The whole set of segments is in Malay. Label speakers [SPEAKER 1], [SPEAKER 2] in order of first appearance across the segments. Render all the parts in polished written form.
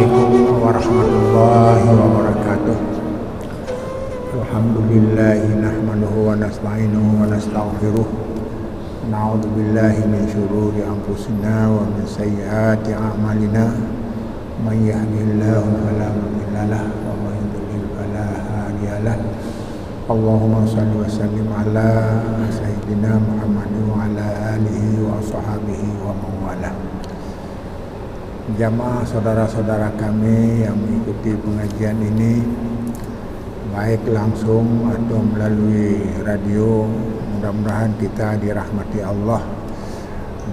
[SPEAKER 1] Assalamualaikum warahmatullahi wabarakatuh. Alhamdulillahi nahmaduhu wa nasta'inuhu wa nastaghfiruh. Na'udzu billahi min syururi anfusina wa min sayyiati a'malina. May yahdihillahu fala mudilla lahu wa may yudlil fala hadiya lahu. Allahumma shalli wa sallim ala sayyidina Muhammadin wa ala alihi wa sahbihi wa man walah. Jamaah saudara-saudara kami yang mengikuti pengajian ini, baik langsung atau melalui radio, mudah-mudahan kita dirahmati Allah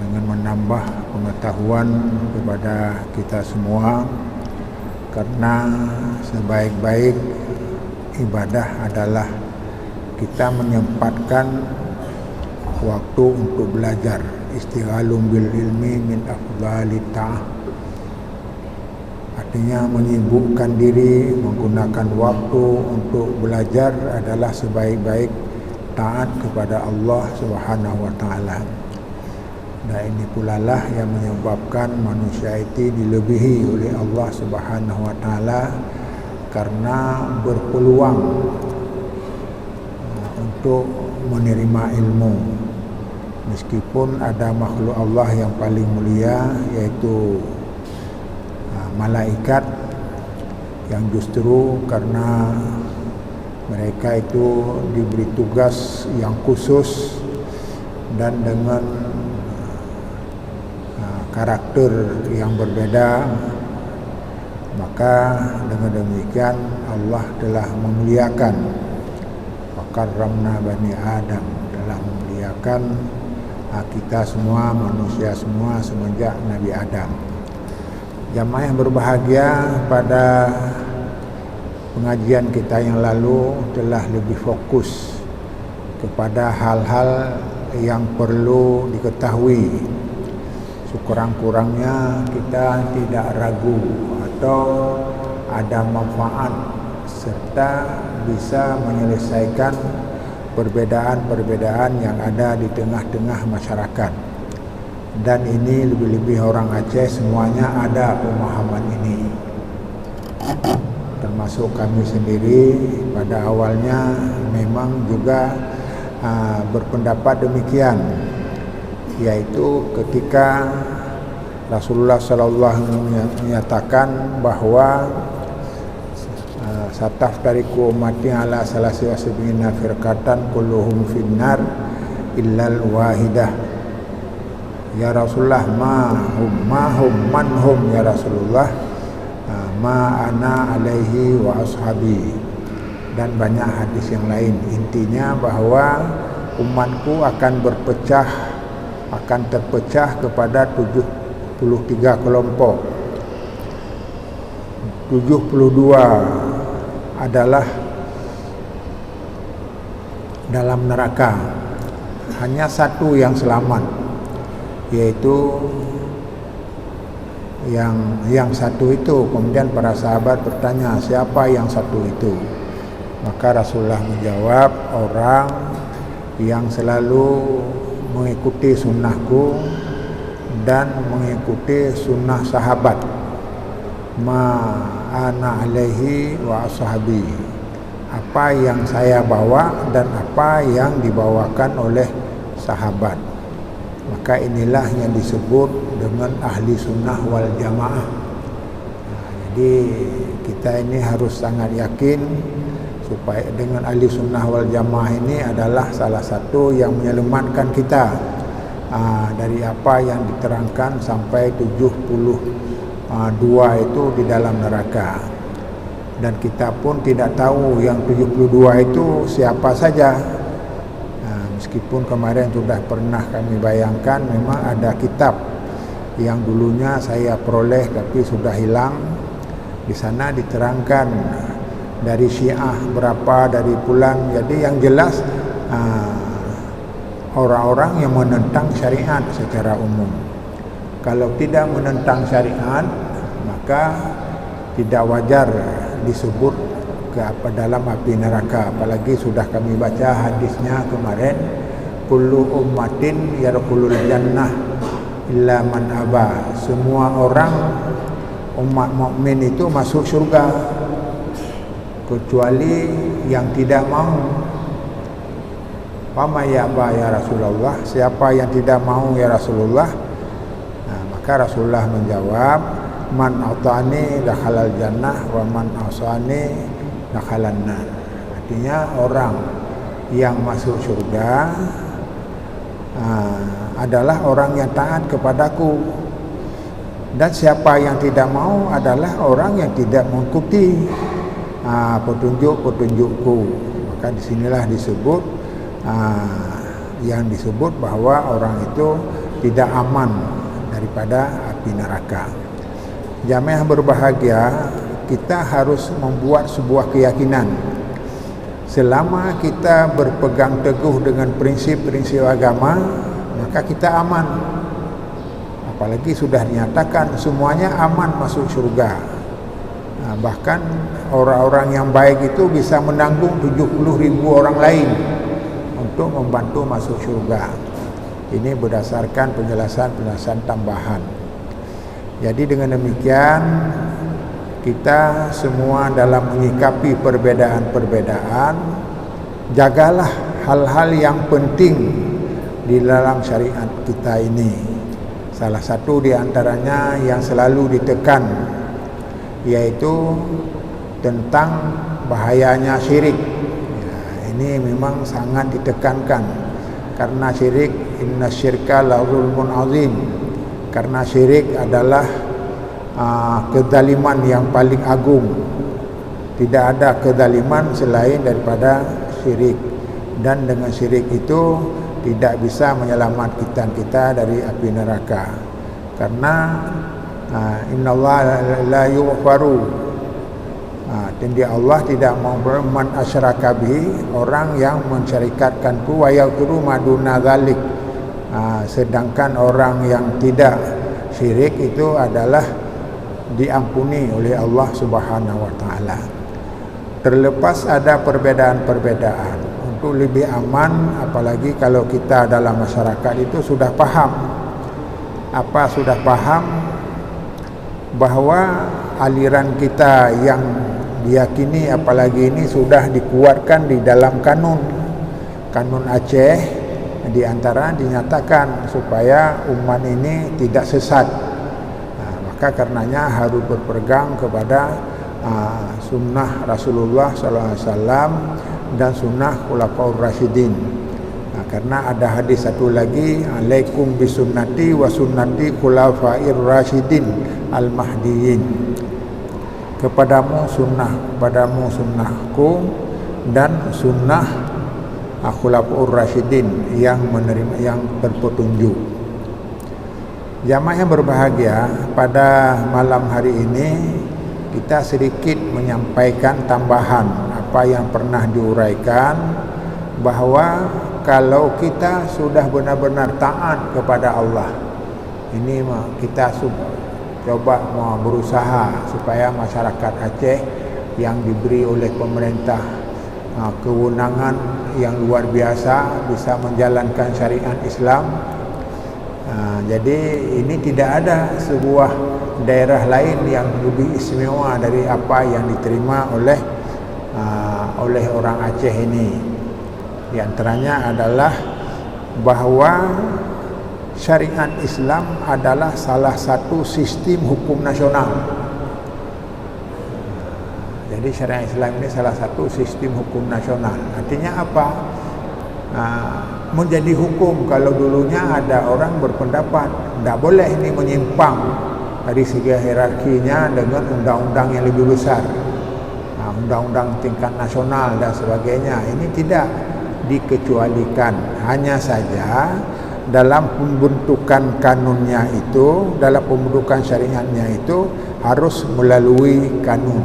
[SPEAKER 1] dengan menambah pengetahuan kepada kita semua, karena sebaik-baik ibadah adalah kita menyempatkan waktu untuk belajar. Istighalum bil ilmi min afdhalit ta'ah. Artinya menyibukkan diri menggunakan waktu untuk belajar adalah sebaik-baik taat kepada Allah Subhanahu wa taala. Dan ini pula lah yang menyebabkan manusia itu dilebihi oleh Allah Subhanahu wa taala karena berpeluang untuk menerima ilmu. Meskipun ada makhluk Allah yang paling mulia, yaitu malaikat, yang justru karena mereka itu diberi tugas yang khusus dan dengan karakter yang berbeda, maka dengan demikian Allah telah memuliakan Fakarramna Bani Adam, telah memuliakan kita semua, manusia semua semenjak Nabi Adam. Jamaah yang berbahagia, pada pengajian kita yang lalu telah lebih fokus kepada hal-hal yang perlu diketahui. Sekurang-kurangnya kita tidak ragu atau ada manfaat serta bisa menyelesaikan perbedaan-perbedaan yang ada di tengah-tengah masyarakat. Dan ini lebih-lebih orang Aceh semuanya ada pemahaman ini, termasuk kami sendiri. Pada awalnya memang juga berpendapat demikian, yaitu ketika Rasulullah SAW menyatakan bahwa sataftariqu ummati ala salasi wa sab'ina firqatan kulluhum finnar illal wahidah. Ya Rasulullah, manhum ya Rasulullah, ma ana alaihi wa ashabi, dan banyak hadis yang lain. Intinya bahwa umatku akan terpecah kepada 73 kelompok. 72 adalah dalam neraka, hanya satu yang selamat, yaitu yang satu itu. Kemudian para sahabat bertanya, siapa yang satu itu? Maka Rasulullah menjawab, orang yang selalu mengikuti sunnahku dan mengikuti sunnah sahabat, ma ana alaihi wa ashabi, apa yang saya bawa dan apa yang dibawakan oleh sahabat. Maka inilah yang disebut dengan ahli sunnah wal jamaah. Jadi kita ini harus sangat yakin supaya dengan ahli sunnah wal jamaah ini adalah salah satu yang menyelamatkan kita dari apa yang diterangkan sampai 72 itu di dalam neraka. Dan kita pun tidak tahu yang 72 itu siapa saja. Meskipun kemarin sudah pernah kami bayangkan, memang ada kitab yang dulunya saya peroleh tapi sudah hilang. Di sana diterangkan dari Syiah berapa, dari Fulan. Jadi yang jelas orang-orang yang menentang syariat secara umum. Kalau tidak menentang syariat, maka tidak wajar disebut dalam api neraka. Apalagi sudah kami baca hadisnya kemarin, kullu ummatin yarkulul jannah illa man aba. Semua orang umat mukmin itu masuk syurga, kecuali yang tidak mau. Fama ya'ba ya Rasulullah, siapa yang tidak mau ya Rasulullah? Maka Rasulullah menjawab, man ata'ani dakhalal jannah wa man asani dakhalan nar. Artinya orang yang masuk syurga adalah orang yang taat kepadaku, dan siapa yang tidak mau adalah orang yang tidak mengikuti petunjuk-petunjukku. Maka disinilah disebut yang disebut bahwa orang itu tidak aman daripada api neraka. Jamaah yang berbahagia, kita harus membuat sebuah keyakinan, selama kita berpegang teguh dengan prinsip-prinsip agama, maka kita aman. Apalagi sudah dinyatakan semuanya aman masuk surga. Bahkan orang-orang yang baik itu bisa menanggung 70.000 orang lain untuk membantu masuk surga. Ini berdasarkan penjelasan tambahan. Jadi dengan demikian, kita semua dalam menyikapi perbedaan-perbedaan, jagalah hal-hal yang penting di dalam syariat kita ini. Salah satu di antaranya yang selalu ditekan, yaitu tentang bahayanya syirik. Ini memang sangat ditekankan, karena syirik, inna syirka la zulmun azim, karena syirik adalah kezaliman yang paling agung. Tidak ada kezaliman selain daripada syirik, dan dengan syirik itu tidak bisa menyelamatkan kita dari api neraka. Karena innallaha la yughfaru, jadi Allah tidak mau man asyraka bihi, orang yang mensyarikatkanku, wa yaghfiru ma duna dzalik, sedangkan orang yang tidak syirik itu adalah diampuni oleh Allah Subhanahu wa taala. Terlepas ada perbedaan-perbedaan, untuk lebih aman, apalagi kalau kita dalam masyarakat itu sudah paham. Apa sudah paham? Bahwa aliran kita yang diyakini, apalagi ini sudah dikuatkan di dalam kanun Aceh, di antara dinyatakan supaya umat ini tidak sesat. Maka karenanya harus berpegang kepada sunnah Rasulullah SAW dan sunnah Khulafaur Rasyidin. Karena ada hadis satu lagi, alaikum bisunnati wa sunnati khulafair rasyidin al-mahdiyyin, kepadamu sunnahku dan sunnah Khulafaur Rasyidin yang berpetunjuk. Jamaah yang berbahagia, pada malam hari ini kita sedikit menyampaikan tambahan apa yang pernah diuraikan, bahwa kalau kita sudah benar-benar taat kepada Allah, ini kita coba berusaha supaya masyarakat Aceh yang diberi oleh pemerintah kewenangan yang luar biasa bisa menjalankan syariat Islam. Jadi ini tidak ada sebuah daerah lain yang lebih istimewa dari apa yang diterima oleh orang Aceh ini. Di antaranya adalah bahwa syariat Islam adalah salah satu sistem hukum nasional. Jadi syariat Islam ini salah satu sistem hukum nasional. Artinya apa? Menjadi hukum. Kalau dulunya ada orang berpendapat tidak boleh ini menyimpang dari segi hierarkinya dengan undang-undang yang lebih besar, undang-undang tingkat nasional dan sebagainya. Ini tidak dikecualikan. Hanya saja dalam pembentukan kanunnya itu, dalam pembentukan syariatnya itu harus melalui kanun.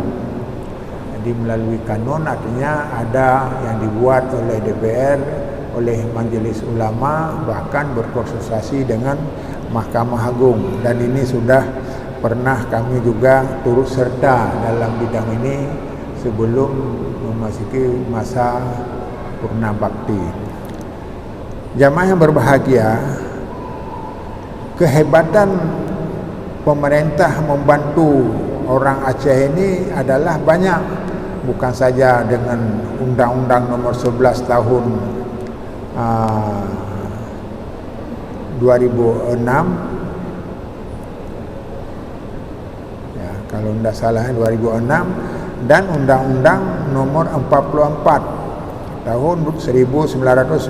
[SPEAKER 1] Jadi melalui kanun artinya ada yang dibuat oleh DPR, oleh Majelis Ulama, bahkan berkonsultasi dengan Mahkamah Agung. Dan ini sudah pernah kami juga turut serta dalam bidang ini sebelum memasuki masa Purna Bakti. Jamaah yang berbahagia, kehebatan pemerintah membantu orang Aceh ini adalah banyak, bukan saja dengan Undang-Undang Nomor 11 tahun 2006, ya, kalau tidak salah 2006, dan Undang-Undang Nomor 44 tahun 1999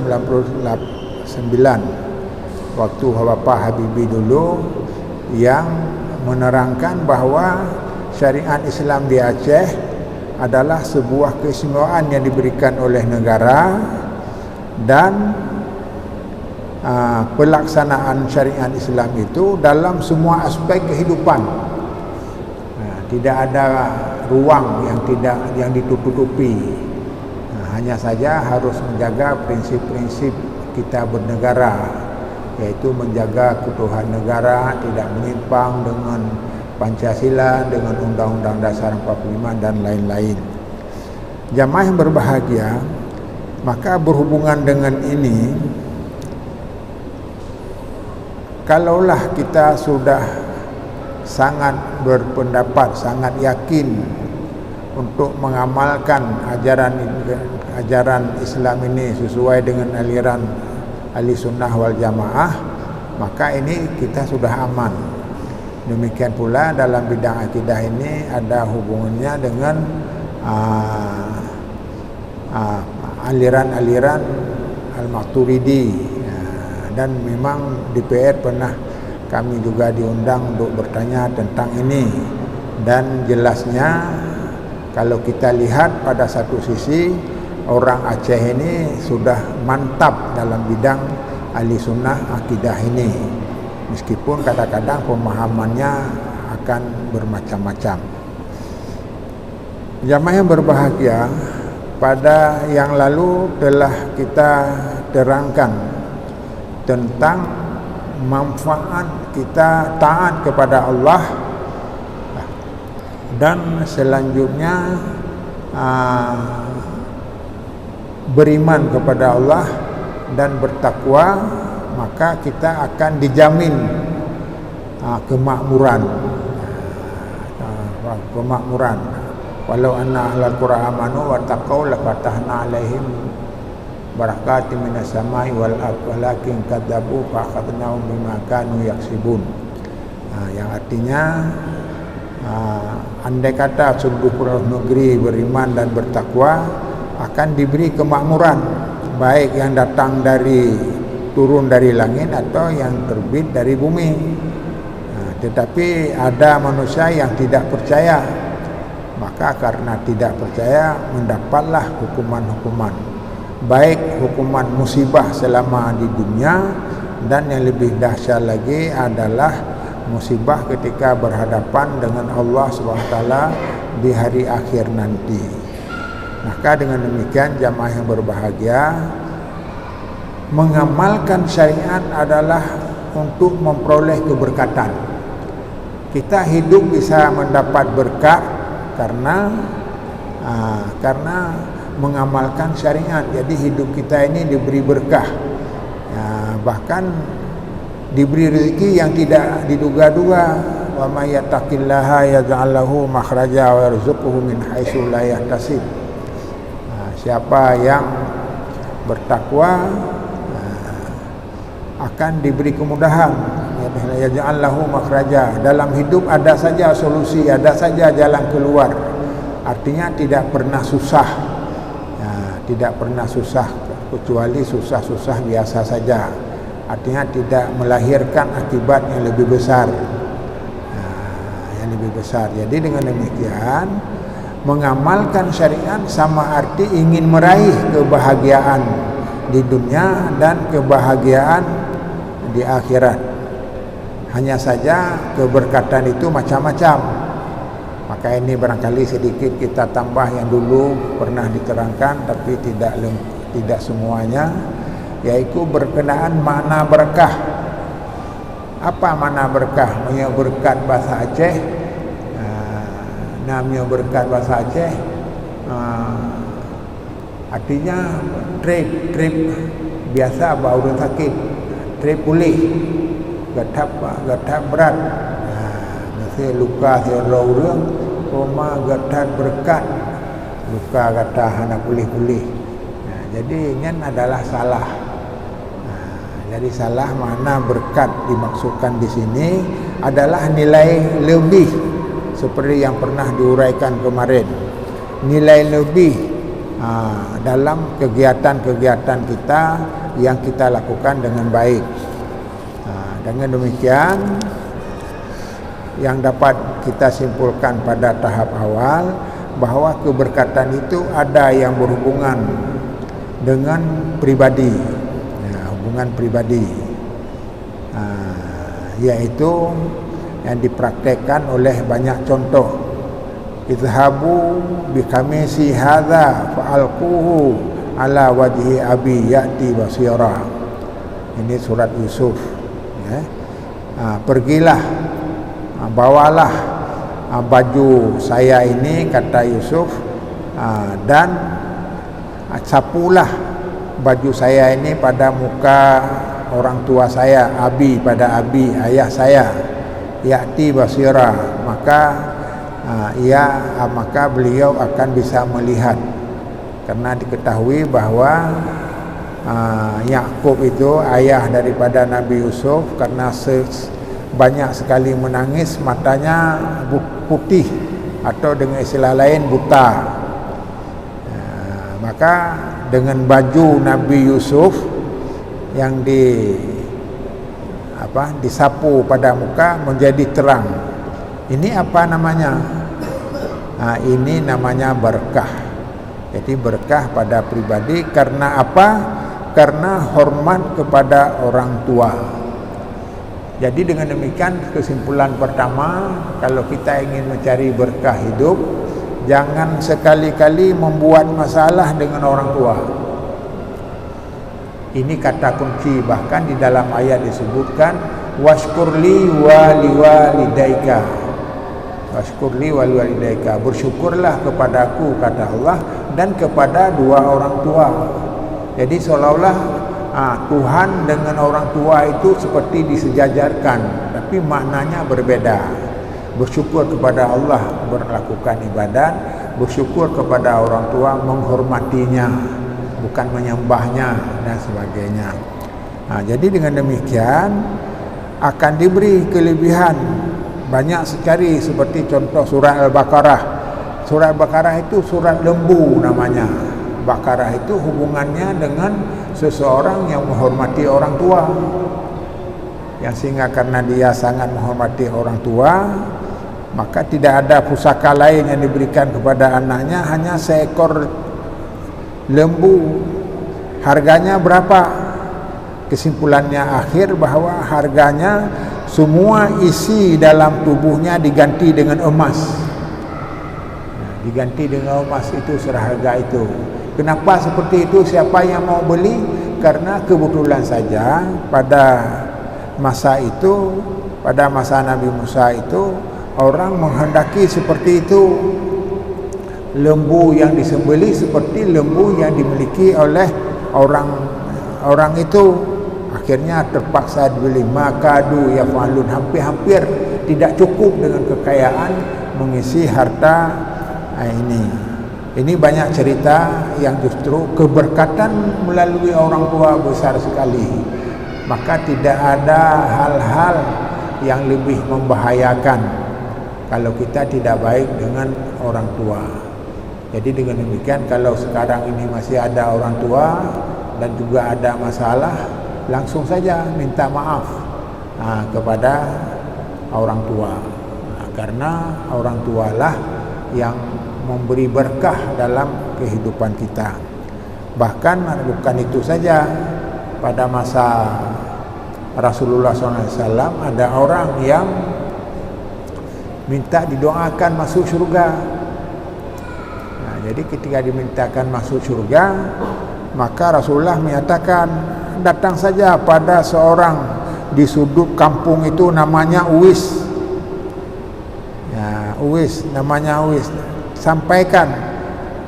[SPEAKER 1] waktu Bapak Habibie dulu, yang menerangkan bahawa syariat Islam di Aceh adalah sebuah keistimewaan yang diberikan oleh negara, dan pelaksanaan syariat Islam itu dalam semua aspek kehidupan. Tidak ada ruang yang ditutupi. Hanya saja harus menjaga prinsip-prinsip kita bernegara, yaitu menjaga keutuhan negara, tidak menyimpang dengan Pancasila, dengan Undang-Undang Dasar 45 dan lain-lain. Jamaah yang berbahagia, maka berhubungan dengan ini, kalaulah kita sudah sangat berpendapat, sangat yakin untuk mengamalkan ajaran Islam ini sesuai dengan aliran Ahli Sunnah wal Jamaah, maka ini kita sudah aman. Demikian pula dalam bidang akidah ini ada hubungannya dengan aliran-aliran Al-Maturidi, dan memang DPR pernah kami juga diundang untuk bertanya tentang ini. Dan jelasnya kalau kita lihat pada satu sisi, orang Aceh ini sudah mantap dalam bidang ahli sunnah akidah ini, meskipun kadang-kadang pemahamannya akan bermacam-macam. Jamaah yang berbahagia, pada yang lalu telah kita terangkan tentang manfaat kita taat kepada Allah, dan selanjutnya beriman kepada Allah dan bertakwa, maka kita akan dijamin kemakmuran. Walau anna ahlal qura amanu wa taqaw la fatahna alaihim barakatim minas samai wal ardh walakin kadzabu fa akhadnahum bima kanu yaksibun. Yang artinya andai kata seluruh negeri beriman dan bertakwa, akan diberi kemakmuran, baik yang datang turun dari langit atau yang terbit dari bumi. Tetapi ada manusia yang tidak percaya, maka karena tidak percaya mendapatlah hukuman-hukuman, baik hukuman musibah selama di dunia, dan yang lebih dahsyat lagi adalah musibah ketika berhadapan dengan Allah SWT di hari akhir nanti. Maka dengan demikian jamaah yang berbahagia, mengamalkan syariat adalah untuk memperoleh keberkatan. Kita hidup bisa mendapat berkat karena mengamalkan syariat. Jadi hidup kita ini diberi berkah, bahkan diberi rezeki yang tidak diduga-duga. Wa may yattaqillaha yaj'al lahu makhraja wa yarzuqhu min haitsu la yahtasib. Siapa yang bertakwa akan diberi kemudahan. Yaj'al lahu makhraja. Dalam hidup ada saja solusi, ada saja jalan keluar. Artinya tidak pernah susah. Tidak pernah susah, kecuali susah-susah biasa saja. Artinya tidak melahirkan akibat yang lebih besar. Jadi dengan demikian, mengamalkan syariat sama arti ingin meraih kebahagiaan di dunia dan kebahagiaan di akhirat. Hanya saja keberkatan itu macam-macam. Maka ini barangkali sedikit kita tambah yang dulu pernah diterangkan, tapi tidak semuanya, yaitu berkenaan makna berkah. Apa makna berkah? Namanya berkat bahasa Aceh. Namanya berkat bahasa Aceh. Artinya trip biasa baru sakit, trip pulih, gatap berat. Saya luka saya orang Roma gatat berkat luka kata anak pulih-pulih. Jadi ini adalah salah. Jadi salah makna berkat dimaksudkan di sini adalah nilai lebih seperti yang pernah diuraikan kemarin. Nilai lebih dalam kegiatan-kegiatan kita yang kita lakukan dengan baik. Dengan demikian yang dapat kita simpulkan pada tahap awal bahwa keberkatan itu ada yang berhubungan dengan pribadi, hubungan pribadi, yaitu yang dipraktekkan oleh banyak contoh. Izhabu bikamisi hadza fa'alquhu ala wajhi abi ya'ti basira. Ini surat Yusuf. Pergilah, bawalah baju saya ini, kata Yusuf, dan sapulah baju saya ini pada muka orang tua saya, abi, pada abi, ayah saya, ya'ti basira, maka beliau akan bisa melihat. Karena diketahui bahwa Yakub itu ayah daripada Nabi Yusuf, karena banyak sekali menangis matanya putih atau dengan istilah lain buta. Maka dengan baju Nabi Yusuf yang disapu pada muka menjadi terang. Ini apa namanya? Ini namanya berkah. Jadi berkah pada pribadi karena apa? Karena hormat kepada orang tua. Jadi dengan demikian kesimpulan pertama, kalau kita ingin mencari berkah hidup, jangan sekali-kali membuat masalah dengan orang tua. Ini kata kunci, bahkan di dalam ayat disebutkan washkurli wa liwalidaika. Washkurli wa liwalidaika, bersyukurlah kepadaku, kata Allah, dan kepada dua orang tua. Jadi seolah-olah Tuhan dengan orang tua itu seperti disejajarkan, tapi maknanya berbeda. Bersyukur kepada Allah melakukan ibadat, bersyukur kepada orang tua menghormatinya, bukan menyembahnya dan sebagainya. Jadi dengan demikian akan diberi kelebihan banyak sekali, seperti contoh surat Al-Baqarah. Surat Al-Baqarah itu surat lembu namanya. Baqarah itu hubungannya dengan seseorang yang menghormati orang tua, yang sehingga karena dia sangat menghormati orang tua, maka tidak ada pusaka lain yang diberikan kepada anaknya, hanya seekor lembu. Harganya berapa? Kesimpulannya akhir bahwa harganya semua isi dalam tubuhnya diganti dengan emas. Diganti dengan emas, itu seharga itu. Kenapa seperti itu? Siapa yang mau beli? Karena kebetulan saja pada masa itu, pada masa Nabi Musa itu, orang menghendaki seperti itu. Lembu yang disembelih seperti lembu yang dimiliki oleh orang itu. Akhirnya terpaksa dibeli. Makadu yaf'alun, hampir-hampir tidak cukup dengan kekayaan mengisi harta ini. Ini banyak cerita yang justru keberkatan melalui orang tua besar sekali. Maka tidak ada hal-hal yang lebih membahayakan kalau kita tidak baik dengan orang tua. Jadi dengan demikian, kalau sekarang ini masih ada orang tua dan juga ada masalah, langsung saja minta maaf kepada orang tua, karena orang tualah yang memberi berkah dalam kehidupan kita. Bahkan bukan itu saja, pada masa Rasulullah SAW ada orang yang minta didoakan masuk surga. Jadi ketika dimintakan masuk surga, maka Rasulullah menyatakan, datang saja pada seorang di sudut kampung itu namanya Uwais. Uwais, namanya Uwais. Sampaikan,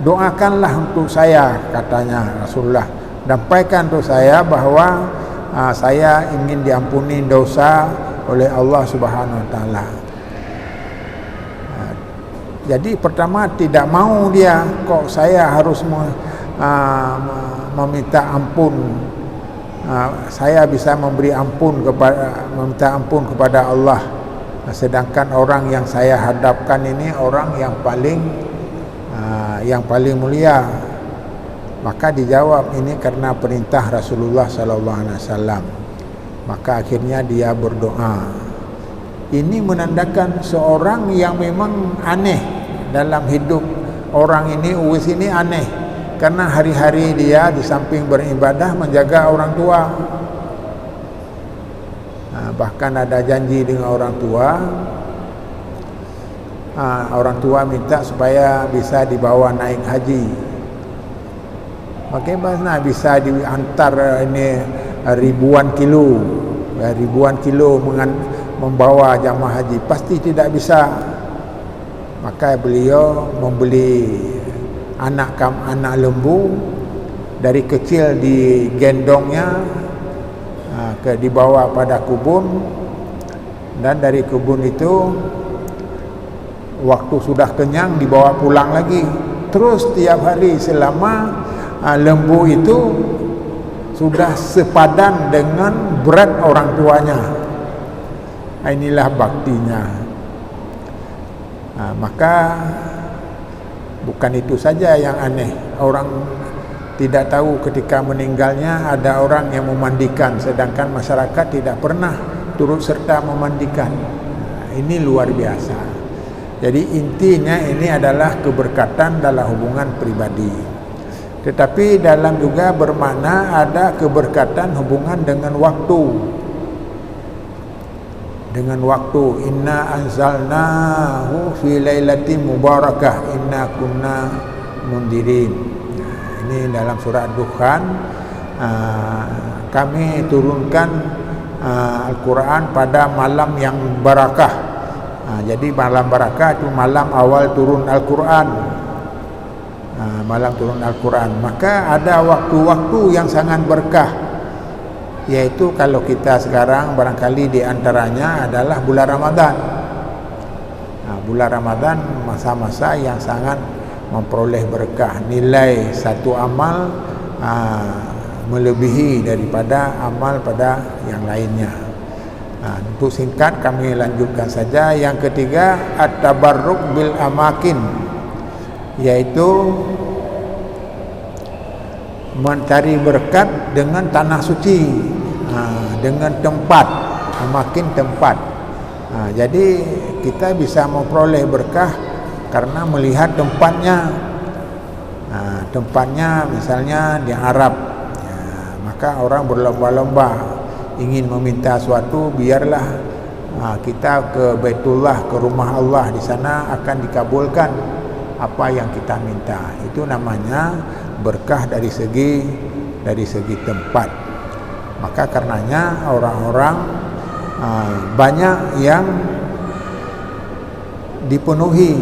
[SPEAKER 1] doakanlah untuk saya, katanya Rasulullah. Sampaikan untuk saya bahwa saya ingin diampuni dosa oleh Allah Subhanahu Wa Taala. Jadi pertama tidak mau dia, kok saya harus meminta ampun. Saya bisa meminta ampun kepada Allah, sedangkan orang yang saya hadapkan ini orang yang paling mulia. Maka dijawab, ini karena perintah Rasulullah sallallahu alaihi wasallam. Maka akhirnya dia berdoa. Ini menandakan seorang yang memang aneh dalam hidup. Orang ini, Uwais ini aneh, karena hari-hari dia di samping beribadah menjaga orang tua. Bahkan ada janji dengan orang tua. Orang tua minta supaya bisa dibawa naik haji. Bagaimana bisa diantar ini ribuan kilo membawa jamaah haji? Pasti tidak bisa. Maka beliau membeli anak lembu, dari kecil digendongnya, dibawa pada kebun, dan dari kebun itu waktu sudah kenyang dibawa pulang lagi. Terus tiap hari selama lembu itu sudah sepadan dengan berat orang tuanya. Inilah baktinya. Maka bukan itu saja yang aneh. Orang tidak tahu ketika meninggalnya ada orang yang memandikan, sedangkan masyarakat tidak pernah turut serta memandikan. Ini luar biasa. Jadi intinya ini adalah keberkatan dalam hubungan pribadi. Tetapi dalam juga bermakna ada keberkatan hubungan dengan waktu. Dengan waktu, inna anzalnahu fi lailatin mubarakah inna kunna mundirin. Ini dalam surah Ad-Dukhan. Kami turunkan Al-Quran pada malam yang barakah. Jadi malam barakah itu malam awal turun Al-Quran. Malam turun Al-Quran. Maka ada waktu-waktu yang sangat berkah, yaitu kalau kita sekarang barangkali diantaranya adalah bulan Ramadan. Bulan Ramadan masa-masa yang sangat memperoleh berkah. Nilai satu amal melebihi daripada amal pada yang lainnya. Untuk singkat kami lanjutkan saja. Yang ketiga, at-tabarruk bil amakin, yaitu mencari berkat dengan tanah suci, dengan tempat, makin tempat. Jadi kita bisa memperoleh berkah karena melihat tempatnya. Tempatnya misalnya di Arab, maka orang berlomba-lomba ingin meminta suatu, biarlah kita ke Baitullah, ke rumah Allah, di sana akan dikabulkan apa yang kita minta. Itu namanya berkah dari segi tempat. Maka karenanya orang-orang banyak yang dipenuhi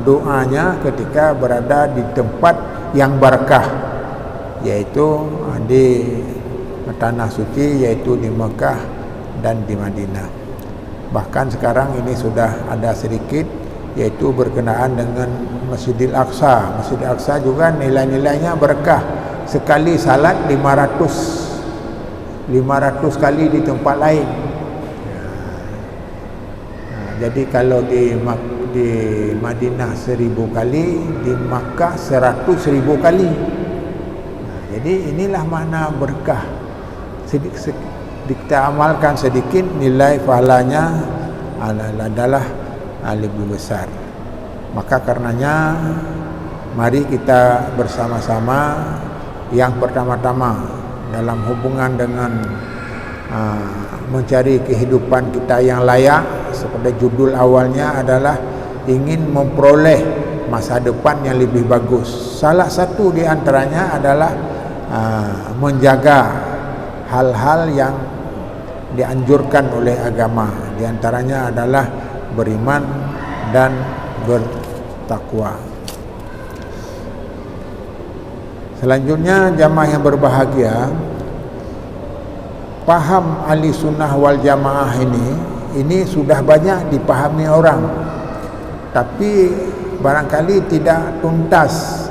[SPEAKER 1] doanya ketika berada di tempat yang berkah, yaitu di tanah suci, yaitu di Mekah dan di Madinah. Bahkan sekarang ini sudah ada sedikit, yaitu berkenaan dengan Masjidil Aqsa. Masjidil Aqsa juga nilai-nilainya berkah. Sekali salat 500 kali di tempat lain. Jadi kalau di Madinah 1000 kali, di Makkah 100.000 kali. Jadi inilah makna berkah. Kita amalkan sedikit, nilai pahalanya adalah lebih besar. Maka karenanya mari kita bersama-sama, yang pertama-tama dalam hubungan dengan mencari kehidupan kita yang layak, seperti judul awalnya adalah ingin memperoleh masa depan yang lebih bagus. Salah satu di antaranya adalah menjaga hal-hal yang dianjurkan oleh agama. Di antaranya adalah beriman dan bertakwa. Selanjutnya, jamaah yang berbahagia, paham ahli sunnah wal jamaah ini sudah banyak dipahami orang, tapi barangkali tidak tuntas.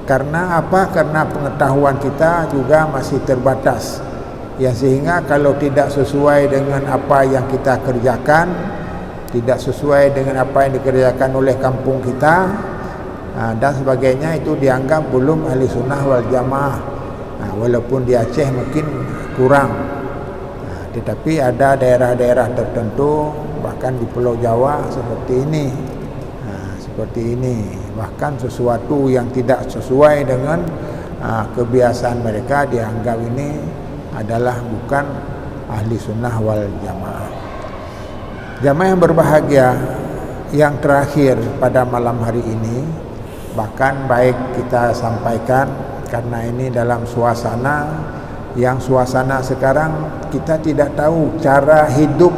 [SPEAKER 1] Karena apa? Karena pengetahuan kita juga masih terbatas, ya, sehingga kalau tidak sesuai dengan apa yang kita kerjakan, tidak sesuai dengan apa yang dikerjakan oleh kampung kita, dan sebagainya, itu dianggap belum ahli sunnah wal jamaah. Walaupun di Aceh mungkin kurang, tetapi ada daerah-daerah tertentu, bahkan di Pulau Jawa seperti ini, bahkan sesuatu yang tidak sesuai dengan kebiasaan mereka dianggap ini adalah bukan ahli sunnah wal jamaah. Jamaah yang berbahagia, yang terakhir pada malam hari ini, bahkan baik kita sampaikan karena ini dalam suasana sekarang kita tidak tahu cara hidup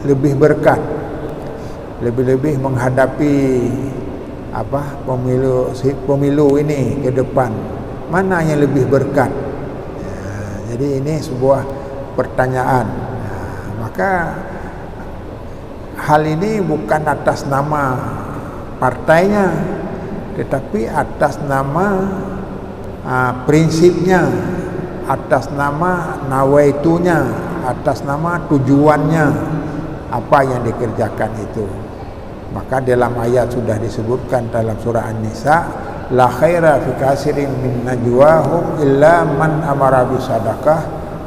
[SPEAKER 1] lebih berkat, lebih-lebih menghadapi pemilu ini ke depan, mana yang lebih berkat. Jadi ini sebuah pertanyaan. Maka hal ini bukan atas nama partainya, tetapi atas nama prinsipnya, atas nama nawaitunya, atas nama tujuannya, apa yang dikerjakan itu. Maka dalam ayat sudah disebutkan dalam surah An-Nisa, la khaira fi katsirin min najwahum illa man amara bi sadaqah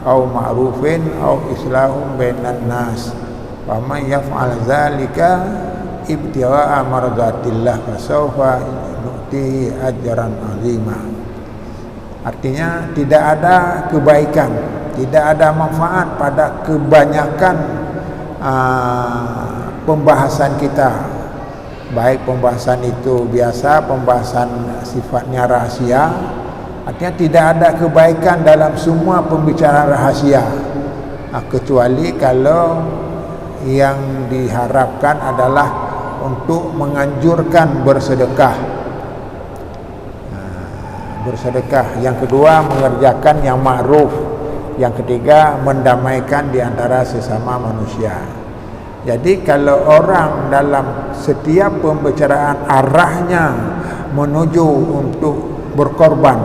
[SPEAKER 1] aw ma'rufin aw islahum bainan nas wa man yaf'al dzalika ibtigha'a mardatillah fasawfa nu'tihi ajran 'azima. Artinya tidak ada kebaikan, tidak ada manfaat pada kebanyakan pembahasan kita, baik pembahasan itu biasa, pembahasan sifatnya rahasia. Artinya tidak ada kebaikan dalam semua pembicaraan rahasia, kecuali kalau yang diharapkan adalah untuk menganjurkan bersedekah. Yang kedua, mengerjakan yang ma'ruf. Yang ketiga, mendamaikan di antara sesama manusia. Jadi kalau orang dalam setiap pembicaraan arahnya menuju untuk berkorban,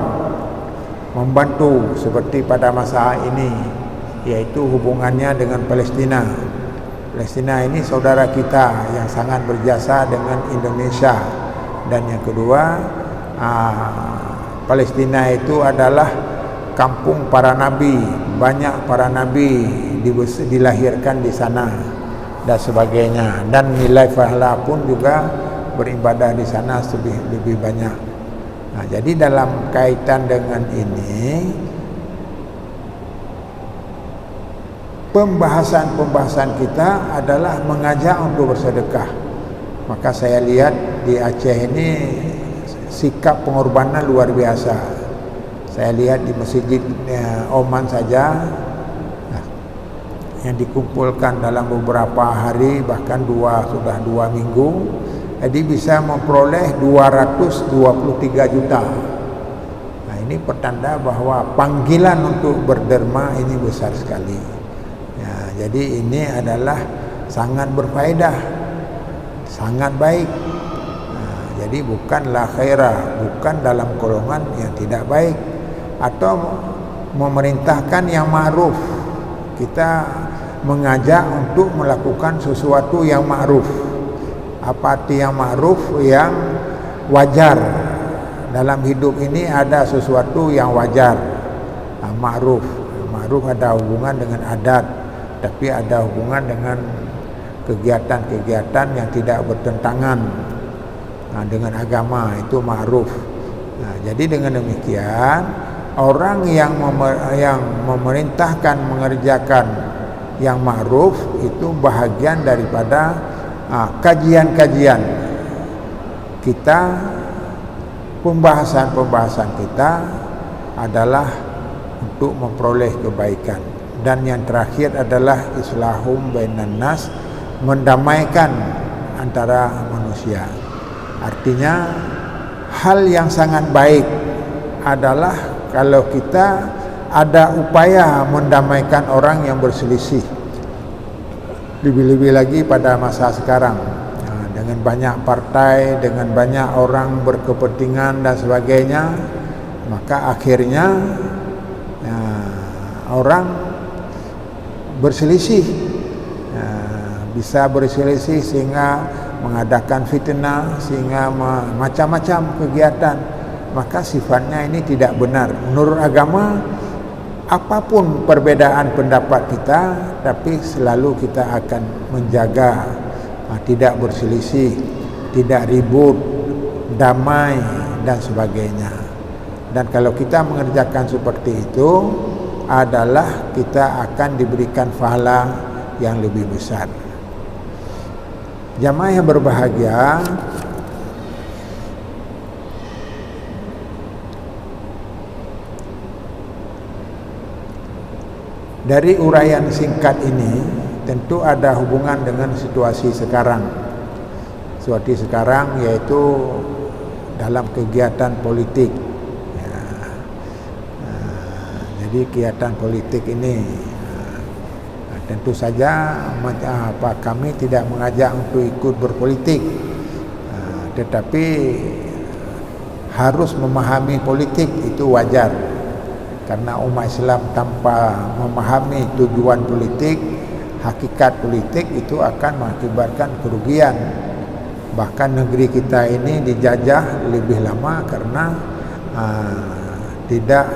[SPEAKER 1] membantu, seperti pada masa ini, yaitu hubungannya dengan Palestina. Palestina ini saudara kita yang sangat berjasa dengan Indonesia. Dan yang kedua, Palestina itu adalah kampung para nabi, banyak para nabi dilahirkan di sana dan sebagainya, dan nilai pahala pun juga beribadah di sana lebih banyak. Jadi dalam kaitan dengan ini, pembahasan kita adalah mengajak untuk bersedekah. Maka saya lihat di Aceh ini sikap pengorbanan luar biasa. Saya lihat di masjid Oman saja, yang dikumpulkan dalam beberapa hari, bahkan sudah 2 minggu, jadi bisa memperoleh 223 juta. Nah, ini pertanda bahwa panggilan untuk berderma ini besar sekali. Ya, jadi ini adalah sangat berfaedah, sangat baik. Jadi bukanlah khairah, bukan dalam golongan yang tidak baik, atau memerintahkan yang ma'ruf. Kita mengajak untuk melakukan sesuatu yang ma'ruf. Apa arti yang ma'ruf? Yang wajar. Dalam hidup ini ada sesuatu yang wajar, ma'ruf. Ma'ruf ada hubungan dengan adat, tapi ada hubungan dengan kegiatan-kegiatan yang tidak bertentangan dengan agama, itu ma'ruf. Jadi dengan demikian, orang yang memerintahkan mengerjakan yang ma'ruf itu bahagian daripada kajian-kajian kita, pembahasan kita adalah untuk memperoleh kebaikan. Dan yang terakhir adalah islahum bainan nas, mendamaikan antara manusia. Artinya hal yang sangat baik adalah kalau kita ada upaya mendamaikan orang yang berselisih. Lebih-lebih lagi pada masa sekarang, dengan banyak partai, dengan banyak orang berkepentingan dan sebagainya, maka akhirnya orang berselisih, bisa berselisih sehingga mengadakan fitnah, sehingga macam-macam kegiatan. Maka sifatnya ini tidak benar. Menurut agama, apapun perbedaan pendapat kita, tapi selalu kita akan menjaga tidak berselisih, tidak ribut, damai dan sebagainya. Dan kalau kita mengerjakan seperti itu, adalah kita akan diberikan pahala yang lebih besar. Jamaah yang berbahagia, dari uraian singkat ini tentu ada hubungan dengan situasi sekarang. Situasi sekarang yaitu dalam kegiatan politik. Jadi kegiatan politik ini tentu saja kami tidak mengajak untuk ikut berpolitik, tetapi harus memahami politik itu wajar. Karena umat Islam tanpa memahami tujuan politik, hakikat politik, itu akan mengakibatkan kerugian. Bahkan negeri kita ini dijajah lebih lama karena tidak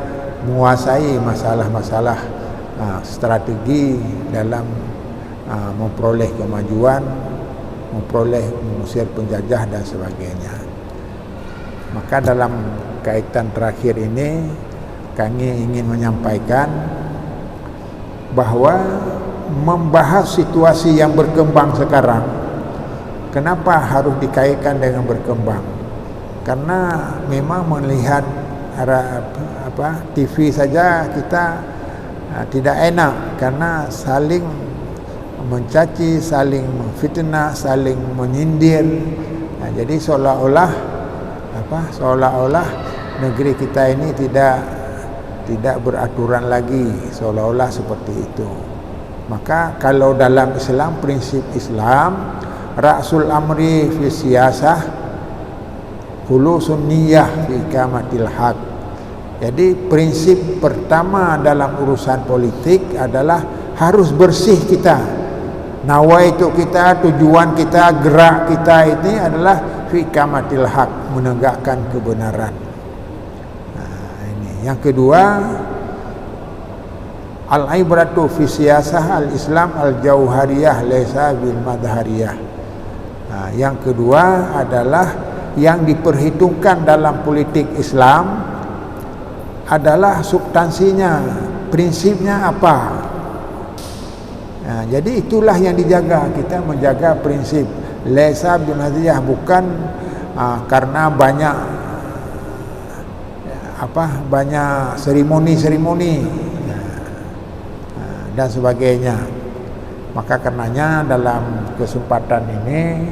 [SPEAKER 1] menguasai masalah-masalah strategi dalam memperoleh kemajuan, mengusir penjajah dan sebagainya. Maka dalam kaitan terakhir ini, kami ingin menyampaikan bahwa membahas situasi yang berkembang sekarang, kenapa harus dikaitkan dengan berkembang? Karena memang melihat TV saja kita tidak enak, karena saling mencaci, saling memfitnah, saling menyindir. Jadi seolah-olah negeri kita ini tidak beraturan lagi, seolah-olah seperti itu. Maka kalau dalam Islam, prinsip Islam, ra'sul amri fi siyasah khulusun niyyah fi iqamatil haq. Jadi prinsip pertama dalam urusan politik adalah harus bersih kita. Nawaitu kita, tujuan kita, gerak kita ini adalah fi iqamatil haq, menegakkan kebenaran. Yang kedua, al-ibratu fi siyasah al-Islam al-jauhariyah laisa bil madhariyah. Yang kedua adalah yang diperhitungkan dalam politik Islam adalah substansinya, prinsipnya apa. Jadi itulah yang dijaga, kita menjaga prinsip laisa bil madhariyah, bukan karena banyak seremoni dan sebagainya. Maka karenanya dalam kesempatan ini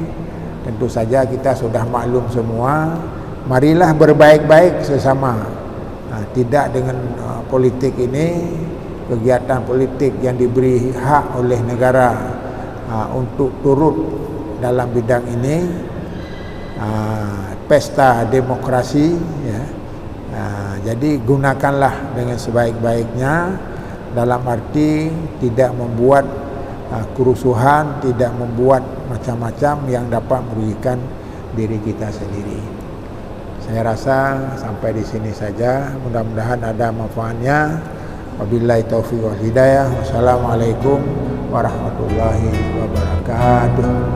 [SPEAKER 1] tentu saja kita sudah maklum semua, marilah berbaik-baik sesama. Tidak dengan politik ini, kegiatan politik yang diberi hak oleh negara untuk turut dalam bidang ini, pesta demokrasi, ya. Jadi gunakanlah dengan sebaik-baiknya, dalam arti tidak membuat kerusuhan, tidak membuat macam-macam yang dapat merugikan diri kita sendiri. Saya rasa sampai di sini saja, mudah-mudahan ada manfaatnya. Wabillahi taufiq wal hidayah. Wassalamualaikum warahmatullahi wabarakatuh.